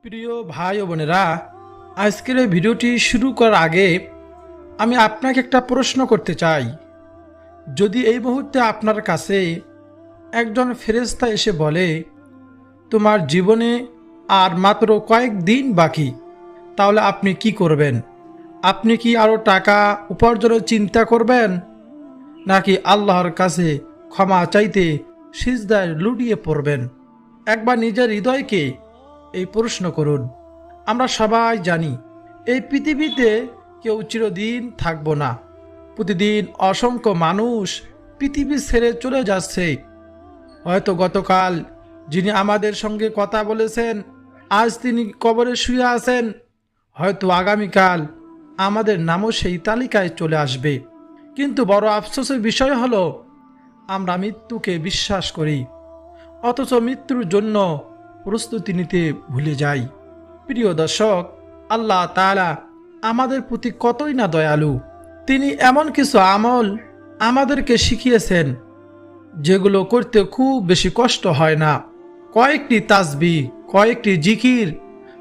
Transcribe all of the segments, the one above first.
প্রিয় ভাই ও বোনেরা, আজকের এই ভিডিওটি শুরু করার আগে আমি আপনাকে একটা প্রশ্ন করতে চাই। যদি এই মুহূর্তে আপনার কাছে একজন ফেরেশতা এসে বলে তোমার জীবনে আর মাত্র কয়েক দিন বাকি, তাহলে আপনি কি করবেন? আপনি কি আরও টাকা উপার্জনের চিন্তা করবেন, নাকি আল্লাহর কাছে ক্ষমা চাইতে সিজদায় লুটিয়ে পড়বেন? একবার নিজের হৃদয়কে এই প্রশ্ন করুন। আমরা সবাই জানি এই পৃথিবীতে কেউ চিরদিন থাকবো না। প্রতিদিন অসংখ্য মানুষ পৃথিবী ছেড়ে চলে যাচ্ছে। হয়তো গতকাল যিনি আমাদের সঙ্গে কথা বলেছেন, আজ তিনি কবরে শুয়ে আছেন। হয়তো আগামীকাল আমাদের নামও সেই তালিকায় চলে আসবে। কিন্তু বড় আফসোসের বিষয় হলো আমরা মৃত্যুকে বিশ্বাস করি, অথচ মৃত্যুর জন্য প্রস্তুতি নিতে ভুলে যাই। প্রিয় দর্শক, আল্লাহ তাআলা আমাদের প্রতি কতই না দয়ালু। তিনি এমন কিছু আমল আমাদেরকে শিখিয়েছেন যেগুলো করতে খুব বেশি কষ্ট হয় না। কয়েকটি তাসবিহ, কয়েকটি জিকির,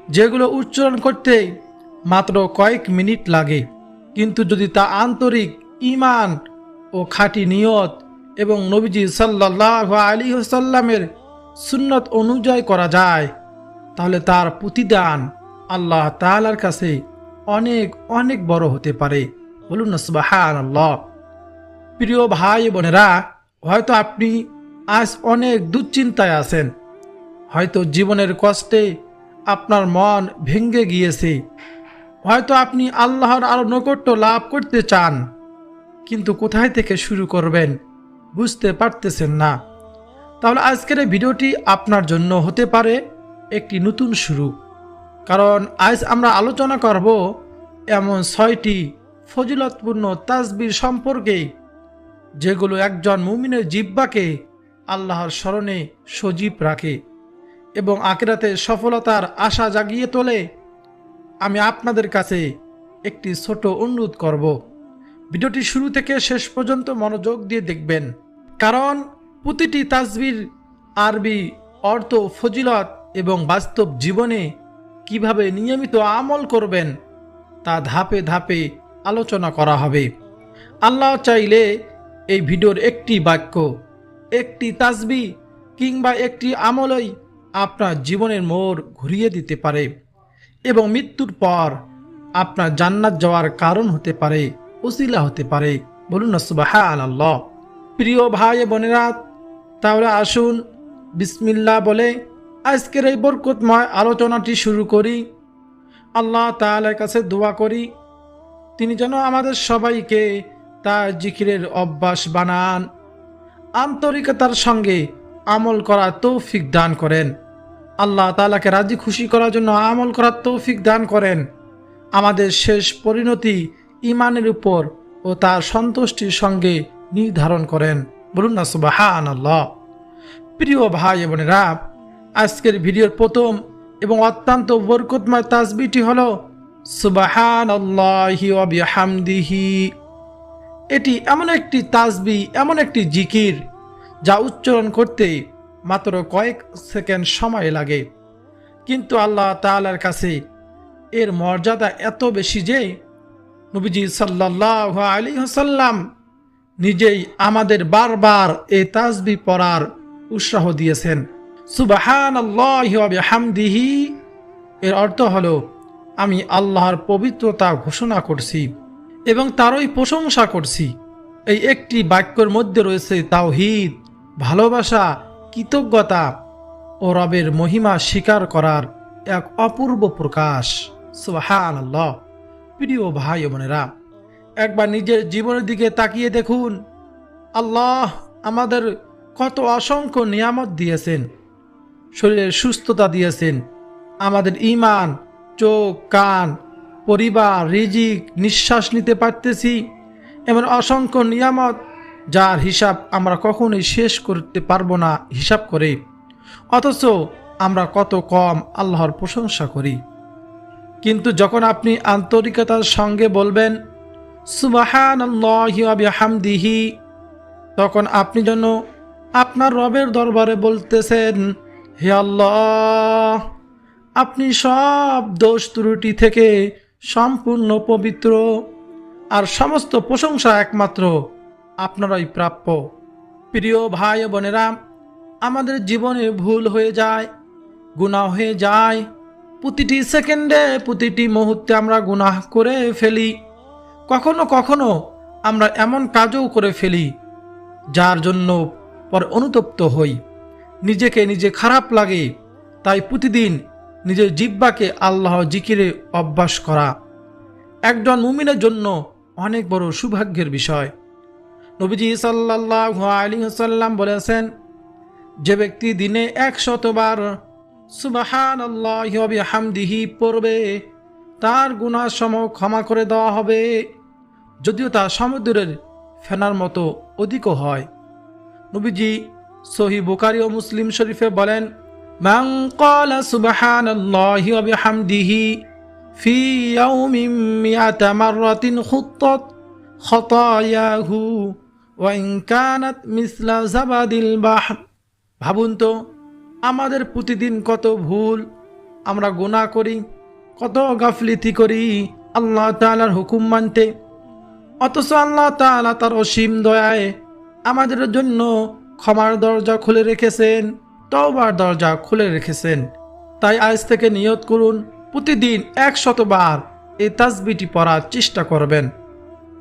যেগুলো উচ্চারণ করতে মাত্র কয়েক মিনিট লাগে। কিন্তু যদি তা আন্তরিক ঈমান ও খাঁটি নিয়ত এবং নবীজি সাল্লাল্লাহু আলাইহি ওয়াসাল্লামের সুন্নত অনুযায়ী করা যায়, তাহলে তার প্রতিদান আল্লাহ তাআলার কাছে অনেক অনেক বড় হতে পারে। বলুন না সুবহানাল্লাহ। প্রিয় ভাই বোনেরা, হয়তো আপনি আজ অনেক দুশ্চিন্তায় আছেন। হয়তো জীবনের কষ্টে আপনার মন ভেঙে গিয়েছে। হয়তো আপনি আল্লাহর আরো নৈকট্য লাভ করতে চান, কিন্তু কোথায় থেকে শুরু করবেন বুঝতে পারতেছেন না। তাহলে আজকের এই ভিডিওটি আপনার জন্য হতে পারে একটি নতুন শুরু। কারণ আজ আমরা আলোচনা করব এমন 6টি ফজিলতপূর্ণ তাসবিহ সম্পর্কে, যেগুলো একজন মুমিনের জিহ্বাকে আল্লাহর স্মরণে সজীব রাখে এবং আখিরাতে সফলতার আশা জাগিয়ে তোলে। আমি আপনাদের কাছে একটি ছোট অনুরোধ করব, ভিডিওটি শুরু থেকে শেষ পর্যন্ত মনোযোগ দিয়ে দেখবেন। কারণ প্রতিটি তাসবিহর আরবি অর্থ, ফজিলত এবং বাস্তব জীবনে কিভাবে নিয়মিত আমল করবেন তা ধাপে ধাপে আলোচনা করা হবে। আল্লাহ চাইলে এই ভিডিওর একটি বাক্য, একটি তাসবিহ কিংবা একটি আমলই আপনার জীবনের মোড় ঘুরিয়ে দিতে পারে এবং মৃত্যুর পর আপনার জান্নাত যাওয়ার কারণ হতে পারে, ওসিলা হতে পারে। বলুন না সুবহানাল্লাহ। প্রিয় ভাই বোনেরা, তাহলে আসুন বিসমিল্লাহ বলে আজকের এই বরকতময় আলোচনাটি শুরু করি। আল্লাহ তাআলার কাছে দোয়া করি, তিনি যেন আমাদের সবাইকে তার জিকিরের অভ্যাস বানান, আন্তরিকতার সঙ্গে আমল করার তৌফিক দান করেন। আল্লাহ তাআলাকে রাজি খুশি করার জন্য আমল করার তৌফিক দান করেন। আমাদের শেষ পরিণতি ঈমানের উপর ও তার সন্তুষ্টির সঙ্গে নির্ধারণ করেন। বলুন না সুবহানাল্লাহ। প্রিয় ভাই বোনেরা, আজকের ভিডিওর প্রথম এবং অত্যন্ত বরকতময় তাসবিহটি হলো সুবহানাল্লাহি ওয়া বিহামদিহি। এটি এমন একটি তাসবিহ, এমন একটি জিকির যা উচ্চারণ করতে মাত্র কয়েক সেকেন্ড সময় লাগে, কিন্তু আল্লাহ তাআলার কাছে এর মর্যাদা এত বেশি যে নবীজি সাল্লাল্লাহু আলাইহি ওয়াসাল্লাম নিজেই আমাদের বারবার এই তাসবিহ পড়ার উৎসাহ দিয়েছেন। সুবহানাল্লাহি ওয়া বিহামদিহি এর অর্থ হলো আমি আল্লাহর পবিত্রতা ঘোষণা করছি এবং তারই প্রশংসা করছি। এই একটি বাক্যের মধ্যে রয়েছে তাওহীদ, ভালোবাসা, কৃতজ্ঞতা ও রবের মহিমা স্বীকার করার এক অপূর্ব প্রকাশ। সুবহানাল্লাহ। প্রিয় ভাই বোনেরা, একবার নিজের জীবনের দিকে তাকিয়ে দেখুন। আল্লাহ আমাদের কত অসংখ্য নিয়ামত দিয়েছেন, শরীরের সুস্থতা দিয়েছেন, আমাদের ঈমান, চোখ, কান, পরিবার, রিজিক, নিঃশ্বাস নিতে পারতেছি, এমন অসংখ্য নিয়ামত যার হিসাব আমরা কখনোই শেষ করতে পারবো না হিসাব করে। অথচ আমরা কত কম আল্লাহর প্রশংসা করি। কিন্তু যখন আপনি আন্তরিকতার সঙ্গে বলবেন সুবহানাল্লাহি ওয়া বিহামদিহি, তখন আপনি যেন আপনার রবের দরবারে বলতেছেন, হে আল্লাহ, আপনি সব দোষ ত্রুটি থেকে সম্পূর্ণ পবিত্র, আর সমস্ত প্রশংসা একমাত্র আপনারাই প্রাপ্য। প্রিয় ভাই ও বোনেরা, আমাদের জীবনে ভুল হয়ে যায়, গুনাহ হয়ে যায়। প্রতিটি সেকেন্ডে, প্রতিটি মুহূর্তে আমরা গুনাহ করে ফেলি। কখনো কখনো আমরা এমন কাজও করে ফেলি যার জন্য পরে অনুতপ্ত হই, নিজেকে নিজে খারাপ লাগে। তাই প্রতিদিন নিজের জিহ্বাকে আল্লাহ জিকিরে অভ্যাস করা একজন মুমিনের জন্য অনেক বড় সৌভাগ্যের বিষয়। নবীজি সাল্লাল্লাহু আলাইহি ওয়াসাল্লাম বলেছেন, যে ব্যক্তি দিনে 100 বার সুবহানাল্লাহি ওয়া বিহামদিহি পড়বে, তার গুনাহ সমূহ ক্ষমা করে দেওয়া হবে, যদিও তা সমুদ্রের ফেনার মতো অধিকও হয়। নবীজি সহিহ বুখারী ও মুসলিম শরীফে বলেন, মান ক্বালা সুবহানাল্লাহি ওয়া বিহামদিহি ফি ইয়াউমিন মিআতা মাররাতিন খুত্তাত খতায়াহু ওয়া ইন কানাত মিসলা জাবাদিল বাহর। ভাবুন তো, আমাদের প্রতিদিন কত ভুল আমরা গুনাহ করি, কত গাফলিতি করি আল্লাহ তাআলার হুকুম মানতে, অথচ আল্লাহ তাআলা তার অসীম দয়ায় আমাদের জন্য ক্ষমার দরজা খুলে রেখেছেন, তওবার দরজা খুলে রেখেছেন। তাই আজ থেকে নিয়ত করুন, প্রতিদিন 100 বার এই তাসবিহটি পড়ার চেষ্টা করবেন।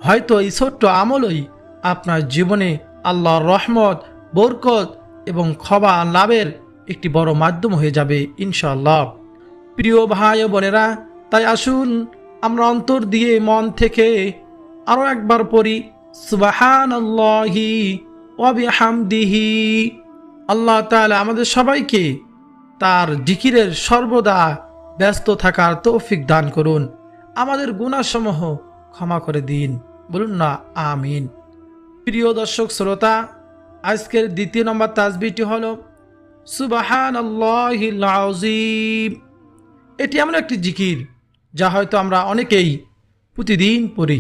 হয়তো এই ছোট্ট আমলই আপনার জীবনে আল্লাহর রহমত, বরকত এবং ক্ষমা লাভের একটি বড় মাধ্যম হয়ে যাবে ইনশাআল্লাহ। প্রিয় ভাই ও বোনেরা, তাই আসুন আমরা অন্তর দিয়ে, মন থেকে আরও একবার পড়ি সুবহানাল্লাহি ওয়া বিহামদিহি। আল্লাহ তাআলা আমাদের সবাইকে তার জিকিরের সর্বদা ব্যস্ত থাকার তৌফিক দান করুন, আমাদের গুনাহসমূহ ক্ষমা করে দিন। বলুন না আমিন। প্রিয় দর্শক শ্রোতা, আজকের দ্বিতীয় নম্বর তাসবিহটি হলো সুবহানাল্লাহিল আযীম। এটি এমন একটি জিকির যা হয়তো আমরা অনেকেই প্রতিদিন পড়ি,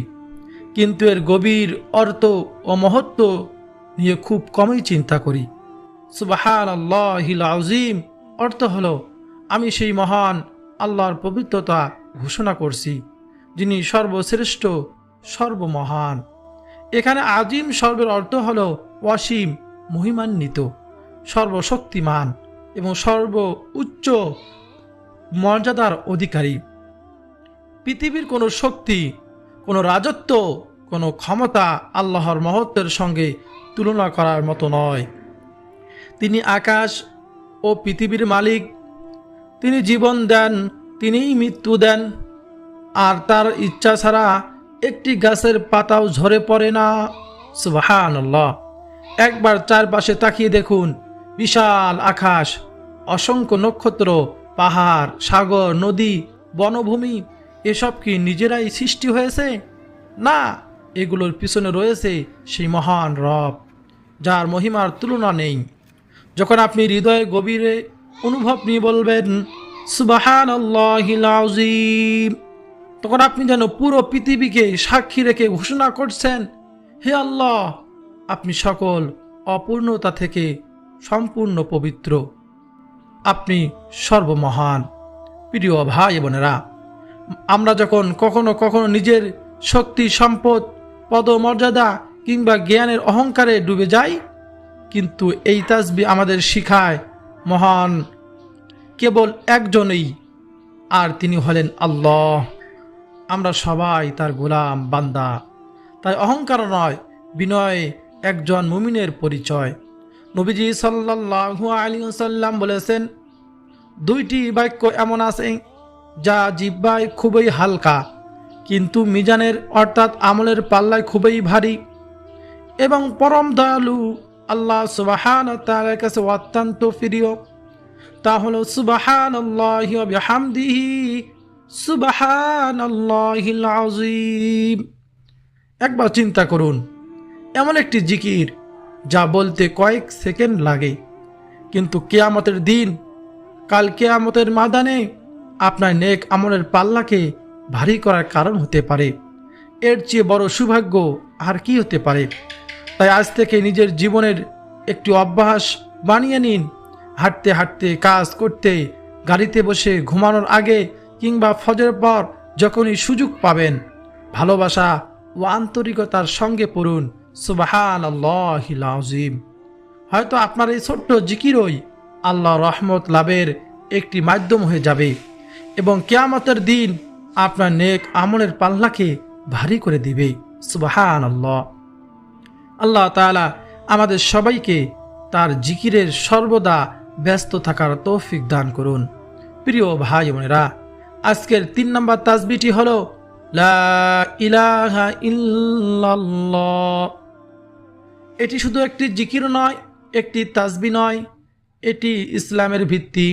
কিন্তু এর গভীর অর্থ ও মহত্ব নিয়ে খুব কমই চিন্তা করি। সুবহানাল্লাহিল আযীম অর্থ হলো, আমি সেই মহান আল্লাহর পবিত্রতা ঘোষণা করছি, যিনি সর্বশ্রেষ্ঠ, সর্বমহান। এখানে আজিম শব্দের অর্থ হলো অসীম, মহিমান্বিত, সর্বশক্তিমান এবং সর্ব উচ্চ মর্যাদার অধিকারী। পৃথিবীর কোনো শক্তি, কোনো রাজত্ব, কোনো ক্ষমতা আল্লাহর মহত্বের সঙ্গে তুলনা করার মতো নয়। তিনি আকাশ ও পৃথিবীর মালিক, তিনি জীবন দেন, তিনিই মৃত্যু দেন, আর তার ইচ্ছা ছাড়া একটি গাছের পাতাও ঝরে পড়ে না। সুবহানাল্লাহ। একবার চারপাশে তাকিয়ে দেখুন, বিশাল আকাশ, অসংখ্য নক্ষত্র, পাহাড়, সাগর, নদী, বনভূমি, এসব কি নিজেরাই সৃষ্টি হয়েছে? না, এগুলোর পিছনে রয়েছে সেই মহান রব, যার মহিমার তুলনা নেই। যখন আপনি হৃদয়ের গভীরে অনুভব নিয়ে বলবেন সুবহানাল্লাহিল আযীম, তখন আপনি যেন পুরো পৃথিবীকে সাক্ষী রেখে ঘোষণা করছেন, হে আল্লাহ, আপনি সকল অপূর্ণতা থেকে সম্পূর্ণ পবিত্র, আপনি সর্বমহান। প্রিয় ভাই বোনেরা, আমরা যখন কখনো কখনো নিজের শক্তি, সম্পদ, পদমর্যাদা কিংবা জ্ঞানের অহংকারে ডুবে যাই, কিন্তু এই তাসবিহ আমাদের শিখায় মহান কেবল একজনই, আর তিনি হলেন আল্লাহ। আমরা সবাই তার গোলাম, বান্দা। তাই অহংকার নয়, বিনয় একজন মুমিনের পরিচয়। নবীজি সাল্লাল্লাহু আলাইহি ওয়াসাল্লাম বলেছেন, দুইটি বাক্য এমন আছে যা জিহ্বায় খুবই হালকা, কিন্তু মিজানের অর্থাৎ আমলের পাল্লায় খুবই ভারী, এবং পরম দয়ালু আল্লাহ সুবহানাহু ওয়া তাআলার কাছে অত্যন্ত প্রিয়। তা হলো সুবহানাল্লাহি ওয়া বিহামদিহি সুবহানাল্লাহিল আযীম। একবার চিন্তা করুন, এমন একটি জিকির যা বলতে কয়েক সেকেন্ড লাগে, কিন্তু কিয়ামতের দিন, কাল কিয়ামতের ময়দানে আপনার নেক আমলের পাল্লাকে ভারী করার কারণ হতে পারে। এর চেয়ে বড় সৌভাগ্য আর কি হতে পারে? তাই আজ থেকে নিজের জীবনের একটি অভ্যাস বানিয়ে নিন। হাঁটতে হাঁটতে, কাজ করতে, গাড়িতে বসে ঘুমানোর আগে কিংবা ফজরের পর যখনই সুযোগ পাবেন ভালোবাসা ও আন্তরিকতার সঙ্গে পড়ুন সুবহানাল্লাহিল আযীম। হয়তো আপনার এই ছোট্ট জিকিরই আল্লাহ রহমত লাভের একটি মাধ্যম হয়ে যাবে এবং কিয়ামতের দিন আপনার নেক আমলের পাল্লাকে ভারী করে দিবে। সুবহানাল্লাহ। আল্লাহ তাআলা আমাদের সবাইকে তার জিকিরের সর্বদা ব্যস্ত থাকার তৌফিক দান করুন। প্রিয় ভাই বোনেরা, আজকের 3 নম্বর তাসবিহটি হলো লা ইলাহা ইল্লাল্লাহ। এটি শুধু একটি জিকির নয়, একটি তাসবিহ নয়, এটি ইসলামের ভিত্তি,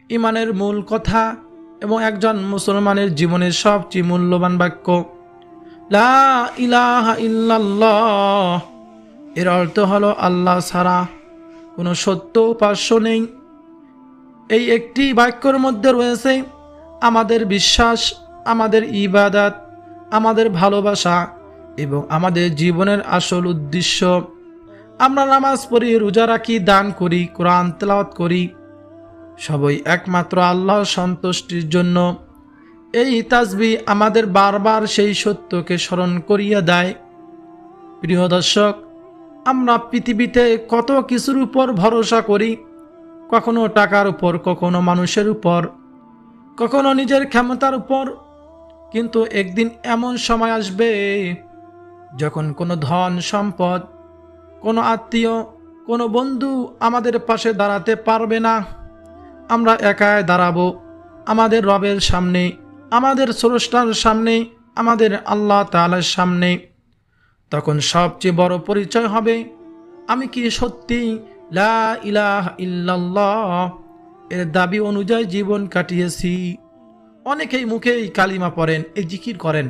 ইমানের মূল কথা এবং একজন মুসলমানের জীবনের সবচেয়ে মূল্যবান বাক্য। লা ইলাহা ইল্লাল্লাহ এর অর্থ হলো আল্লাহ ছাড়া কোনো সত্য উপাস্য নেই। এই একটি বাক্যের মধ্যে রয়েছে আমাদের বিশ্বাস, আমাদের ইবাদত, আমাদের ভালোবাসা এবং আমাদের জীবনের আসল উদ্দেশ্য। আমরা নামাজ পড়ি, রোজা রাখি, দান করি, কোরআন তেলাওয়াত করি, সবই একমাত্র আল্লাহর সন্তুষ্টির জন্য। এই তাসবিহ আমাদের বারবার সেই সত্যকে স্মরণ করিয়ে দেয়। প্রিয় দর্শক, আমরা পৃথিবীতে কত কিছুর উপর ভরসা করি, কখনো টাকার উপর, কখনো মানুষের উপর, কখনো নিজের ক্ষমতার উপর। কিন্তু একদিন এমন সময় আসবে যখন কোনো ধন সম্পদ, কোনো আত্মীয়, কোনো বন্ধু আমাদের পাশে দাঁড়াতে পারবে না। আমরা একাই দাঁড়াবো আমাদের রবের সামনে, আমাদের স্রষ্টার সামনে, আমাদের আল্লাহ তাআলার সামনে। তখন সবচেয়ে বড় পরিচয় হবে আমি কি সত্যি লা ইলাহা ইল্লাল্লাহ এর দাবি অনুযায়ী জীবন কাটিয়েছি। অনেকেই মুখেই কালিমা পড়েন, এই জিকির করেন,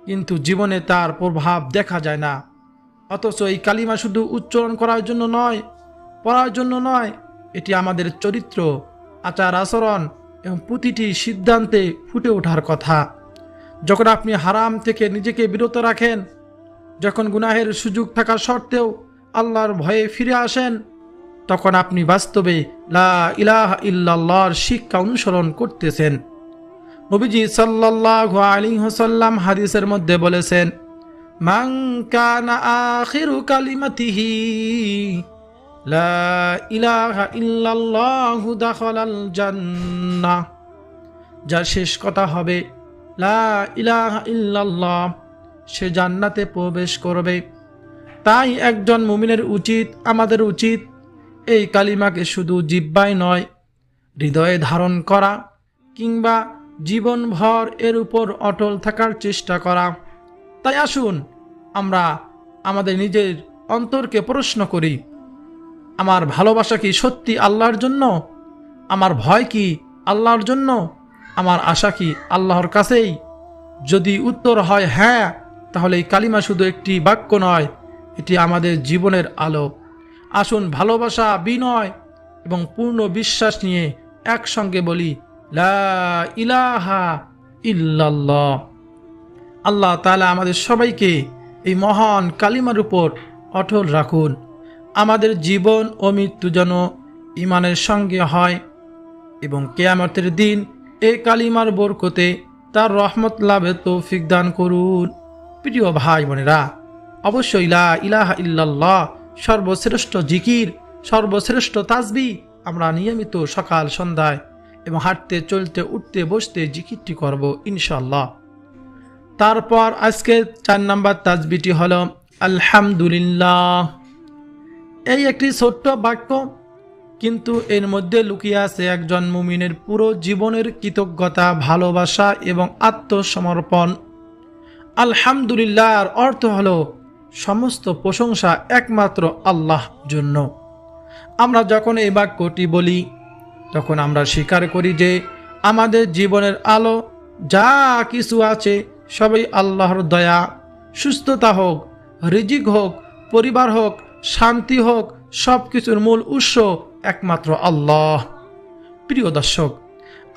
কিন্তু জীবনে তার প্রভাব দেখা যায় না। অথচ এই কালিমা শুধু উচ্চারণ করার জন্য নয়, পড়ার জন্য নয়, এটি আমাদের চরিত্র, আচার আচরণ এবং প্রতিটি সিদ্ধান্তে ফুটে ওঠার কথা। যখন আপনি হারাম থেকে নিজেকে বিরত রাখেন, যখন গুনাহের সুযোগ থাকা সত্ত্বেও আল্লাহর ভয়ে ফিরে আসেন, তখন আপনি বাস্তবে লা ইলাহা ইল্লাল্লাহর শিক্ষা অনুসরণ করতেছেন। নবীজি সাল্লাল্লাহু আলাইহি ওয়াসাল্লাম হাদিসের মধ্যে বলেছেন, মান কানা আখিরু কালিমাতিহি লা ইলাহা ইল্লাল্লাহু দাখালাল জান্নাহ। যার শেষ কথা হবে লা ইলাহা ইল্লাল্লাহ, সে জান্নাতে প্রবেশ করবে। তাই একজন মুমিনের উচিত, আমাদের উচিত এই কালিমাকে শুধু জিহ্বায় নয়, হৃদয়ে ধারণ করা কিংবা জীবনভর এর উপর অটল থাকার চেষ্টা করা। তাই আসুন আমরা আমাদের নিজের অন্তরকে প্রশ্ন করি, আমার ভালোবাসা কি সত্যি আল্লাহর জন্য? আমার ভয় কি আল্লাহর জন্য? আমার আশা কি আল্লাহর কাছেই? যদি উত্তর হয় হ্যাঁ, তাহলে এই কালিমা শুধু একটি বাক্য নয়, এটি আমাদের জীবনের আলো। আসুন ভালোবাসা, বিনয় এবং পূর্ণ বিশ্বাস নিয়ে একসঙ্গে বলি লা ইলাহা ইল্লাল্লাহ। আল্লাহ তাআলা আমাদের সবাইকে এই মহান কালিমার উপর অটল রাখুন। আমাদের জীবন ও মৃত্যু যেন ঈমানের সঙ্গে হয় এবং কিয়ামতের দিন এই কালিমার বরকতে তার রহমত লাভের তৌফিক দান করুন। প্রিয় ভাই বোনেরা, অবশ্যই লা ইলাহা ইল্লাল্লাহ সর্বশ্রেষ্ঠ জিকির, সর্বশ্রেষ্ঠ তাসবিহ। আমরা নিয়মিত সকাল সন্ধ্যায় এবং হাঁটতে, চলতে, উঠতে, বসতে জিকিরটি করব ইনশাআল্লাহ। তারপর আজকের 4 নম্বর তাসবিহটি হলো আলহামদুলিল্লাহ। এই একটি ছোট্ট বাক্য, কিন্তু এর মধ্যে লুকিয়ে আছে একজন মুমিনের পুরো জীবনের কৃতজ্ঞতা, ভালোবাসা এবং আত্মসমর্পণ। আলহামদুলিল্লাহর অর্থ হলো সমস্ত প্রশংসা একমাত্র আল্লাহর জন্য। আমরা যখন এই বাক্যটি বলি, তখন আমরা স্বীকার করি যে আমাদের জীবনের আলো, যা কিছু আছে সবই আল্লাহর দয়া। সুস্থতা হোক, রিজিক হোক, পরিবার হোক, শান্তি হোক, সব কিছুর মূল উৎস একমাত্র আল্লাহ। প্রিয় দর্শক,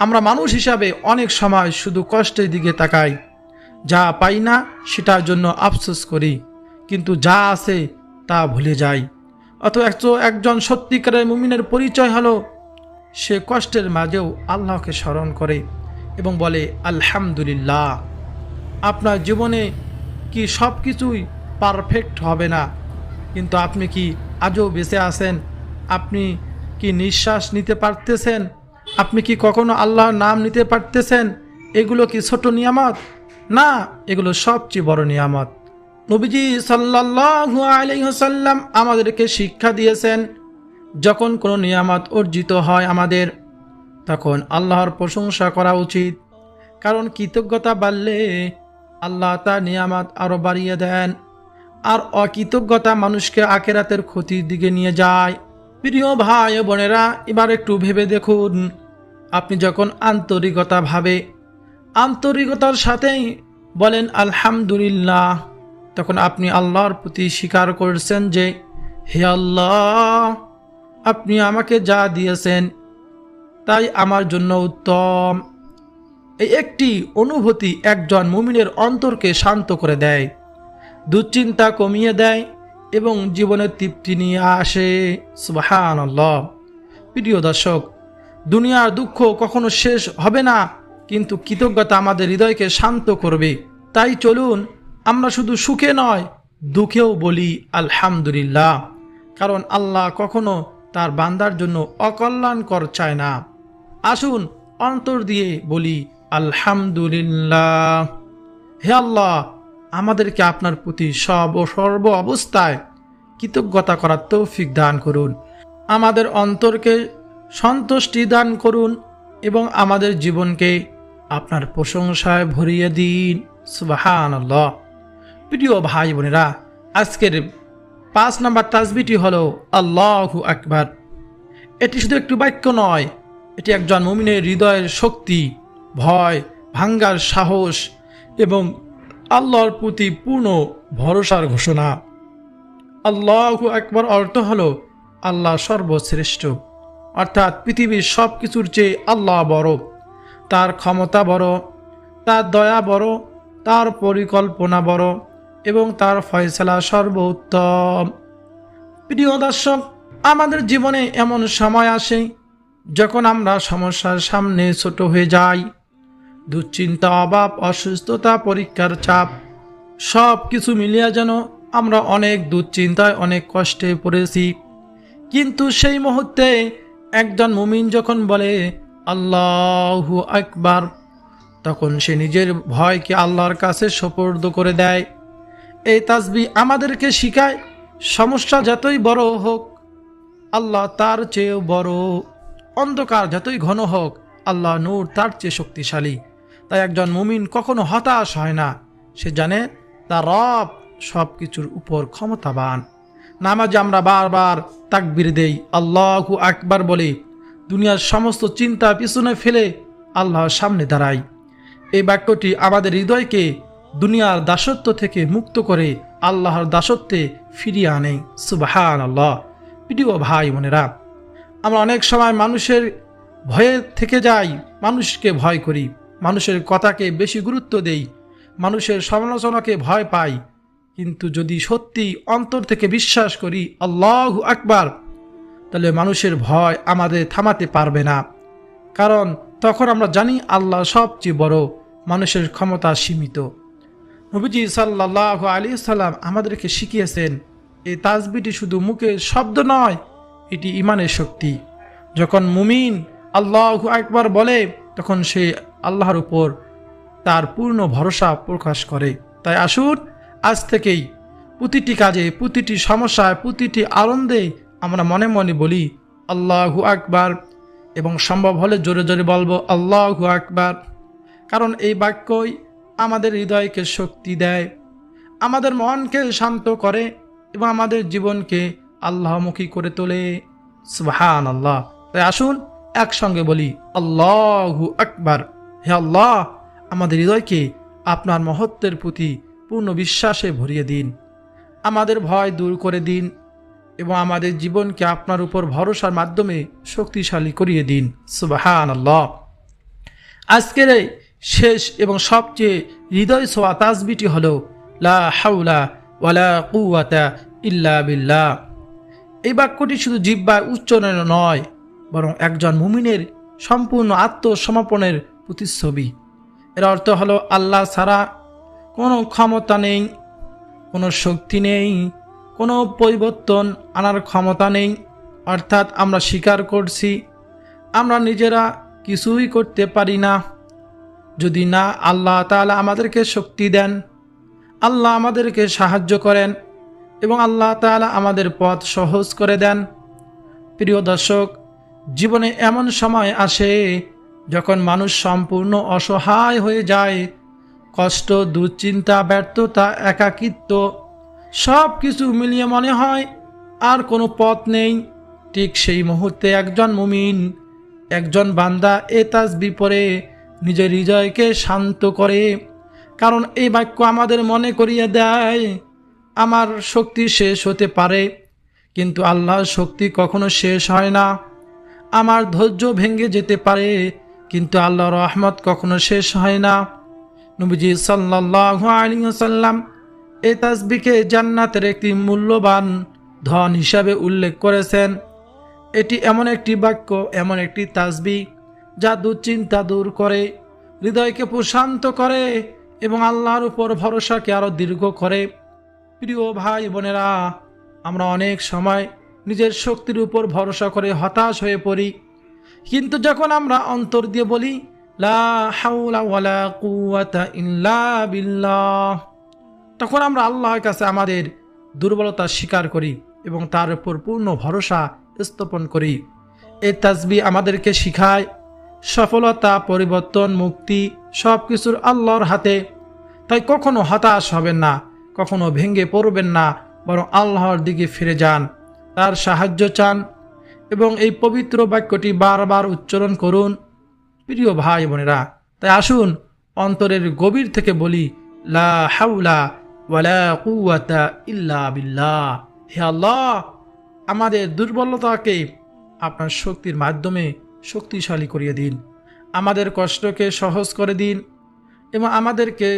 আমরা মানুষ হিসাবে অনেক সময় শুধু কষ্টের দিকে তাকাই, যা পাই না সেটার জন্য আফসোস করি, কিন্তু যা আছে তা ভুলে যাই। অথচ একজন সত্যিকারের মুমিনের পরিচয় হলো সে কষ্টের মাঝেও আল্লাহকে স্মরণ করে এবং বলে আলহামদুলিল্লাহ। আপনার জীবনে কি সব কিছুই পারফেক্ট হবে না, কিন্তু আপনি কি আজও বেঁচে আছেন? আপনি কি নিঃশ্বাস নিতে পারতেছেন? আপনি কি কখনো আল্লাহর নাম নিতে পারতেছেন? এগুলো কি ছোট নিয়ামত? না, এগুলো সবচেয়ে বড় নিয়ামত। নবীজি সাল্লাল্লাহু আলাইহি ওয়াসাল্লাম আমাদেরকে শিক্ষা দিয়েছেন, যখন কোনো নিয়ামত অর্জিত হয় আমাদের, তখন আল্লাহর প্রশংসা করা উচিত। কারণ কৃতজ্ঞতা বাড়লে আল্লাহ তার নিয়ামত আরও বাড়িয়ে দেন, আর অকৃতজ্ঞতা মানুষকে আখিরাতের ক্ষতির দিকে নিয়ে যায়। প্রিয় ভাই ও বোনেরা, এবার একটু ভেবে দেখুন, আপনি যখন আন্তরিকতার সাথেই বলেন আলহামদুলিল্লাহ, তখন আপনি আল্লাহর প্রতি স্বীকার করছেন যে হে আল্লাহ, আপনি আমাকে যা দিয়েছেন তাই আমার জন্য উত্তম। এই একটি অনুভূতি একজন মুমিনের অন্তরকে শান্ত করে দেয়, দুশ্চিন্তা কমিয়ে দেয় এবং জীবনের তৃপ্তি নিয়ে আসে। সুবহানাল্লাহ। প্রিয় দর্শক, দুনিয়ার দুঃখ কখনো শেষ হবে না, কিন্তু কৃতজ্ঞতা আমাদের হৃদয়কে শান্ত করবে। তাই চলুন আমরা শুধু সুখে নয়, দুঃখেও বলি আলহামদুলিল্লাহ, কারণ আল্লাহ কখনো তার বান্দার জন্য অকল্যাণকর চায় না। আসুন অন্তর দিয়ে বলি আলহামদুলিল্লাহ। হে আল্লাহ, আমাদেরকে আপনার প্রতি সর্ব অবস্থায় কৃতজ্ঞতা করার তৌফিক দান করুন, আমাদের অন্তরকে সন্তুষ্টি দান করুন এবং আমাদের জীবনকে আপনার প্রশংসায় ভরিয়ে দিন। সুবহানাল্লাহ। প্রিয় ভাই বোনেরা, আজকের 5 নম্বর তাসবিহটি হলো আল্লাহু আকবার। এটি শুধু একটি বাক্য নয়, এটি একজন মুমিনের হৃদয়ের শক্তি, ভয় ভাঙ্গার সাহস এবং আল্লাহর প্রতি পূর্ণ ভরসার ঘোষণা। আল্লাহু আকবার অর্থ হলো আল্লাহ সর্বশ্রেষ্ঠ, অর্থাৎ পৃথিবীর সব কিছুর চেয়ে আল্লাহ বড়, তার ক্ষমতা বড়, তার দয়া বড়, তার পরিকল্পনা বড় এবং তার ফয়সালা সর্বোত্তম। প্রিয় দর্শক, আমাদের জীবনে এমন সময় আসে যখন আমরা সমস্যার সামনে ছোট হয়ে যাই। দুশ্চিন্তা, অভাব, অসুস্থতা, পরীক্ষার চাপ সব কিছু মিলিয়ে যেন আমরা অনেক দুশ্চিন্তায়, অনেক কষ্টে পড়েছি। কিন্তু সেই মুহূর্তে একজন মুমিন যখন বলে আল্লাহু আকবার, তখন সে নিজের ভয়কে আল্লাহর কাছে সোপর্দ করে দেয়। এই তাসবিহ আমাদেরকে শিখায়, সমস্যা যতই বড় হোক আল্লাহ তার চেয়েও বড়, অন্ধকার যতই ঘন হোক আল্লাহ নূর তার চেয়ে শক্তিশালী। তাই একজন মুমিন কখনো হতাশ হয় না, সে জানে তার রব সব কিছুর উপর ক্ষমতাবান। নামাজে আমরা বারবার তাকবীর দেই, আল্লাহু আকবার বলে দুনিয়ার সমস্ত চিন্তা পিছনে ফেলে আল্লাহর সামনে দাঁড়াই। এই বাক্যটি আমাদের হৃদয়কে দুনিয়ার দাসত্ব থেকে মুক্ত করে আল্লাহর দাসত্বে ফিরিয়ে আনে। সুবহানাল্লাহ। প্রিয় ভাই বোনেরা, আমরা অনেক সময় মানুষের ভয়ে থেকে যাই, মানুষকে ভয় করি, মানুষের কথাকে বেশি গুরুত্ব দেই, মানুষের সমালোচনাকে ভয় পাই। কিন্তু যদি সত্যি অন্তর থেকে বিশ্বাস করি আল্লাহু আকবার, তাহলে মানুষের ভয় আমাদের থামাতে পারবে না। কারণ তখন আমরা জানি আল্লাহ সবচেয়ে বড়, মানুষের ক্ষমতা সীমিত। নবীজি সাল্লাল্লাহু আলাইহি সাল্লাম আমাদেরকে শিখিয়েছেন, এই তাসবিহটি শুধু মুখের শব্দ নয়, এটি ঈমানের শক্তি। যখন মুমিন আল্লাহু আকবার বলে, তখন সে আল্লাহর উপর তার পূর্ণ ভরসা প্রকাশ করে। তাই আসুন আজ থেকেই প্রতিটি কাজে, প্রতিটি সমস্যায়, প্রতিটি আনন্দে আমরা মনে মনে বলি আল্লাহু আকবার, এবং সম্ভব হলে জোরে জোরে বলবো আল্লাহু আকবার। কারণ এই বাক্যই আমাদের হৃদয়কে শক্তি দেয়, আমাদের মনকে শান্ত করে এবং আমাদের জীবনকে আল্লাহমুখী করে তোলে। সুবহানাল্লাহ। তাই আসুন একসঙ্গে বলি আল্লাহু আকবার। হে আল্লাহ, আমাদের হৃদয়কে আপনার মহত্বের প্রতি পূর্ণ বিশ্বাসে ভরিয়ে দিন, আমাদের ভয় দূর করে দিন এবং আমাদের জীবনকে আপনার উপর ভরসার মাধ্যমে শক্তিশালী করিয়ে দিন। সুবহানাল্লাহ। আজকের এই শেষ এবং সবচেয়ে হৃদয় ছোঁয়া তাসবিহটি হলো লা হাওলা ওয়ালা কুওয়াতা ইল্লা বিল্লাহ। এই বাক্যটি শুধু জিহ্বায় উচ্চারণ নয়, বরং একজন মুমিনের সম্পূর্ণ আত্মসমর্পণের প্রতিচ্ছবি। এর অর্থ হলো আল্লাহ ছাড়া কোনো ক্ষমতা নেই, কোনো শক্তি নেই, কোনো পরিবর্তন আনার ক্ষমতা নেই। অর্থাৎ আমরা স্বীকার করছি আমরা নিজেরা কিছুই করতে পারি না, যদি না আল্লাহ তাআলা আমাদেরকে শক্তি দেন, আল্লাহ আমাদেরকে সাহায্য করেন এবং আল্লাহ তাআলা আমাদের পথ সহজ করে দেন। প্রিয় দর্শক, জীবনে এমন সময় আসে যখন মানুষ সম্পূর্ণ অসহায় হয়ে যায়। কষ্ট, দুশ্চিন্তা, ব্যর্থতা, একাকিত্ব সব কিছু মিলিয়ে মনে হয় আর কোনো পথ নেই। ঠিক সেই মুহূর্তে একজন মুমিন, একজন বান্দা এ তাসবিহ পড়ে নিজের হৃদয়কে শান্ত করে। কারণ এই বাক্য আমাদের মনে করিয়ে দেয় আমার শক্তি শেষ হতে পারে, কিন্তু আল্লাহর শক্তি কখনো শেষ হয় না। আমার ধৈর্য ভেঙে যেতে পারে, কিন্তু আল্লাহর রহমত কখনো শেষ হয় না। নবীজি সাল্লাল্লাহু আলাইহি ওয়াসাল্লাম এই তাসবিহকে জান্নাতের একটি মূল্যবান ধন হিসাবে উল্লেখ করেছেন। এটি এমন একটি বাক্য, এমন একটি তাসবিহ যা দুশ্চিন্তা দূর করে, হৃদয়কে প্রশান্ত করে এবং আল্লাহর উপর ভরসাকে আরও দীর্ঘ করে। প্রিয় ভাই বোনেরা, আমরা অনেক সময় নিজের শক্তির উপর ভরসা করে হতাশ হয়ে পড়ি, কিন্তু যখন আমরা অন্তর দিয়ে বলি লা হাওলা ওয়ালা কুওয়াতা ইল্লা বিল্লাহ, তখন আমরা আল্লাহর কাছে আমাদের দুর্বলতা স্বীকার করি এবং তার উপর পূর্ণ ভরসা স্থাপন করি। এই তাসবিহ আমাদেরকে শিখায় সফলতা, পরিবর্তন, মুক্তি সব কিছুর আল্লাহর হাতে। তাই কখনো হতাশ হবেন না, কখনো ভেঙে পড়বেন না, বরং আল্লাহর দিকে ফিরে যান, তার সাহায্য চান এবং এই পবিত্র বাক্যটি বারবার উচ্চারণ করুন। প্রিয় ভাই বোনেরা, তাই আসুন অন্তরের গভীর থেকে বলি লা হাওলা ওয়ালা কুওয়াতা ইল্লা বিল্লাহ। হে আল্লাহ, আমাদের দুর্বলতাকে আপনার শক্তির মাধ্যমে শক্তিশালী করিয়ে দিন, আমাদের কষ্টকে সহজ করে দিন এবং আমাদেরকে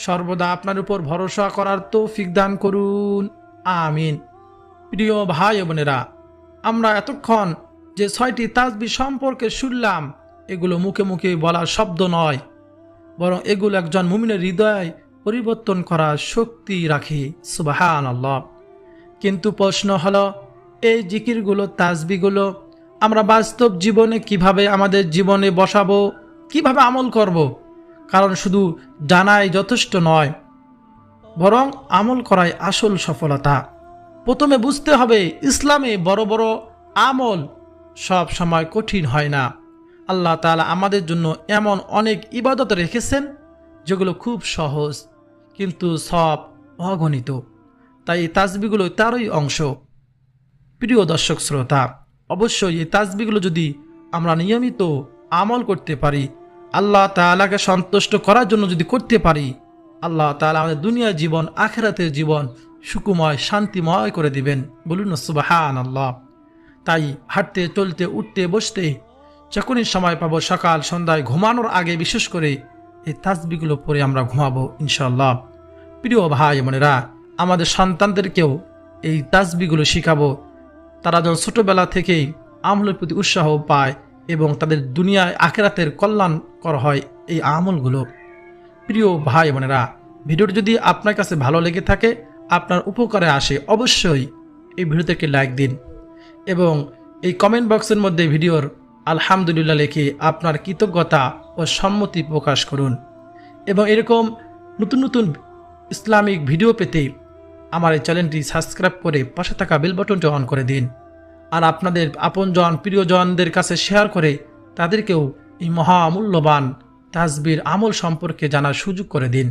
সর্বদা আপনার উপর ভরসা করার তৌফিক দান করুন। আমিন। প্রিয় ভাই বোনেরা, আমরা এতক্ষণ যে 6টি তাসবিহ সম্পর্কে শুনলাম, এগুলো মুখে মুখে বলার শব্দ নয়, বরং এগুলো একজন মুমিনের হৃদয় পরিবর্তন করার শক্তি রাখে। সুবহানাল্লাহ। কিন্তু প্রশ্ন হলো, এই জিকিরগুলো, তাসবিহগুলো আমরা বাস্তব জীবনে কিভাবে আমাদের জীবনে বসাবো, কিভাবে আমল করব? কারণ শুধু জানাই যথেষ্ট নয়, বরং আমল করাই আসল সফলতা। প্রথমে বুঝতে হবে ইসলামে বড় বড় আমল সব সময় কঠিন হয় না। আল্লাহ তাআলা আমাদের জন্য এমন অনেক ইবাদত রেখেছেন যেগুলো খুব সহজ, কিন্তু সব অগণিত। তাই এই তাসবিহগুলো তারই অংশ। প্রিয় দর্শক শ্রোতা, অবশ্যই এই তাসবিহগুলো যদি আমরা নিয়মিত আমল করতে পারি, আল্লাহ তাআলাকে সন্তুষ্ট করার জন্য যদি করতে পারি, আল্লাহ তাআলা আমাদের দুনিয়ার জীবন, আখিরাতের জীবন সুখময়, শান্তিময় করে দিবেন। বলুন না সুবহানাল্লাহ। তাই হাঁটতে, চলতে, উঠতে, বসতে যখনই সময় পাবো, সকাল সন্ধ্যায় ঘুমানোর আগে বিশেষ করে এই তাসবিহগুলো পড়ে আমরা ঘুমাবো ইনশাআল্লাহ। প্রিয় ভাই বোনেরা, আমাদের সন্তানদেরকেও এই তাসবিহগুলো শিখাবো, তারা যেন ছোটবেলা থেকেই আমলের প্রতি উৎসাহ পায় এবং তাদের দুনিয়ায় আখিরাতের কল্যাণকর হয় এই আমলগুলো। প্রিয় ভাই বোনেরা, ভিডিওটি যদি আপনার কাছে ভালো লেগে থাকে, আপনার উপকারে আসে, অবশ্যই এই ভিডিওতে লাইক দিন এবং এই কমেন্ট বক্সের মধ্যে ভিডিওর আলহামদুলিল্লাহ লিখে আপনার কৃতজ্ঞতা ও সম্মতি প্রকাশ করুন। এবং এরকম নতুন নতুন ইসলামিক ভিডিও পেতে আমার এই চ্যানেলটি সাবস্ক্রাইব করে পাশে থাকা বেল বাটনটি অন করে দিন। আর আপনাদের আপনজন, প্রিয়জনদের কাছে শেয়ার করে তাদেরকেও এই মহামূল্যবান তাসবিহর আমল সম্পর্কে জানার সুযোগ করে দিন।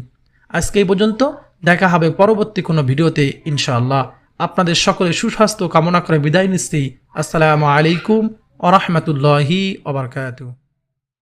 আজকে এই পর্যন্ত, দেখা হবে পরবর্তী কোনো ভিডিওতে ইনশাআল্লাহ। আপনাদের সকলের সুস্বাস্থ্য কামনা করে বিদায় নিচ্ছি। আসসালামু আলাইকুম ওয়া রাহমাতুল্লাহি ওয়া বারাকাতুহু।